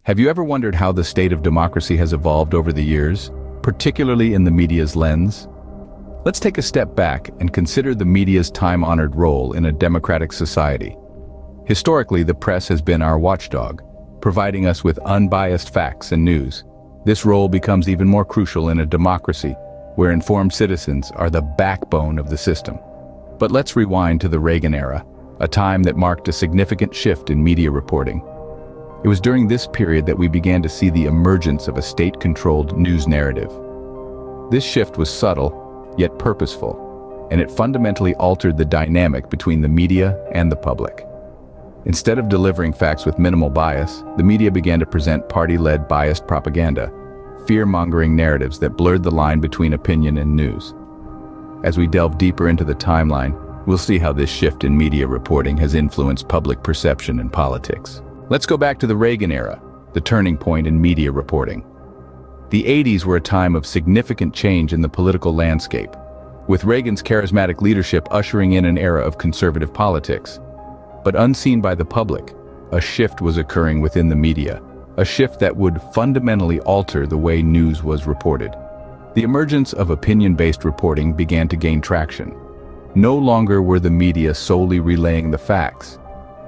Have you ever wondered how the state of democracy has evolved over the years, particularly in the media's lens? Let's take a step back and consider the media's time-honored role in a democratic society. Historically, the press has been our watchdog, providing us with unbiased facts and news. This role becomes even more crucial in a democracy, where informed citizens are the backbone of the system. But let's rewind to the Reagan era, a time that marked a significant shift in media reporting. It was during this period that we began to see the emergence of a state-controlled news narrative. This shift was subtle, yet purposeful, and it fundamentally altered the dynamic between the media and the public. Instead of delivering facts with minimal bias, the media began to present party-led biased propaganda, fear-mongering narratives that blurred the line between opinion and news. As we delve deeper into the timeline, we'll see how this shift in media reporting has influenced public perception and politics. Let's go back to the Reagan era, the turning point in media reporting. The 80s were a time of significant change in the political landscape, with Reagan's charismatic leadership ushering in an era of conservative politics. But unseen by the public, a shift was occurring within the media, a shift that would fundamentally alter the way news was reported. The emergence of opinion-based reporting began to gain traction. No longer were the media solely relaying the facts.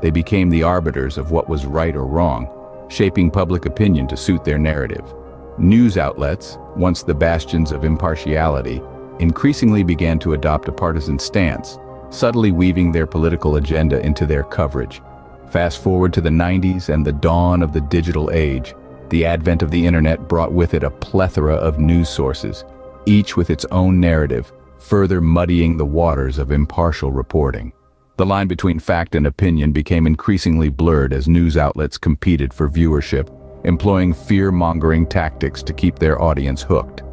They became the arbiters of what was right or wrong, shaping public opinion to suit their narrative. News outlets, once the bastions of impartiality, increasingly began to adopt a partisan stance, subtly weaving their political agenda into their coverage. Fast forward to the 90s and the dawn of the digital age. The advent of the internet brought with it a plethora of news sources, each with its own narrative, further muddying the waters of impartial reporting. The line between fact and opinion became increasingly blurred as news outlets competed for viewership, employing fear-mongering tactics to keep their audience hooked.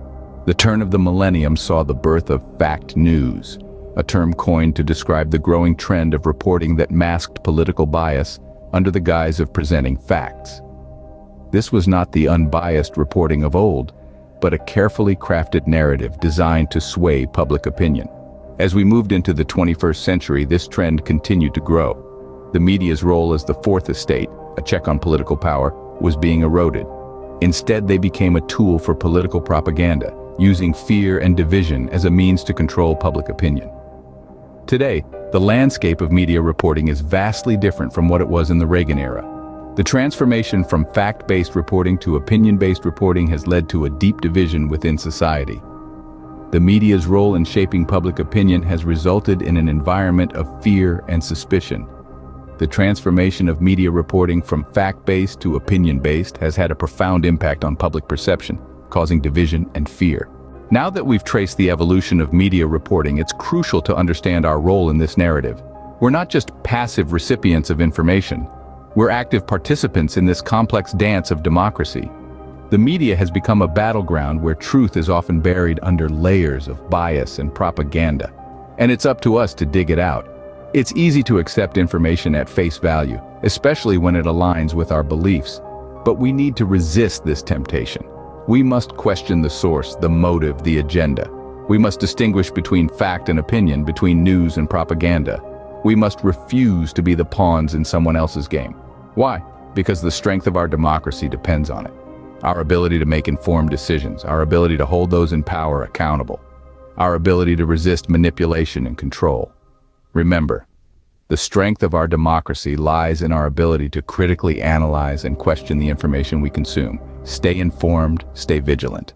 The turn of the millennium saw the birth of fact news, a term coined to describe the growing trend of reporting that masked political bias under the guise of presenting facts. This was not the unbiased reporting of old, but a carefully crafted narrative designed to sway public opinion. As we moved into the 21st century, this trend continued to grow. The media's role as the fourth estate, a check on political power, was being eroded. Instead, they became a tool for political propaganda, using fear and division as a means to control public opinion. Today, the landscape of media reporting is vastly different from what it was in the Reagan era. The transformation from fact-based reporting to opinion-based reporting has led to a deep division within society. The media's role in shaping public opinion has resulted in an environment of fear and suspicion. The transformation of media reporting from fact-based to opinion-based has had a profound impact on public perception, causing division and fear. Now that we've traced the evolution of media reporting, it's crucial to understand our role in this narrative. We're not just passive recipients of information. We're active participants in this complex dance of democracy. The media has become a battleground where truth is often buried under layers of bias and propaganda, and it's up to us to dig it out. It's easy to accept information at face value, especially when it aligns with our beliefs, but we need to resist this temptation. We must question the source, the motive, the agenda. We must distinguish between fact and opinion, between news and propaganda. We must refuse to be the pawns in someone else's game. Why? Because the strength of our democracy depends on it. Our ability to make informed decisions, our ability to hold those in power accountable, our ability to resist manipulation and control. Remember, the strength of our democracy lies in our ability to critically analyze and question the information we consume. Stay informed, stay vigilant.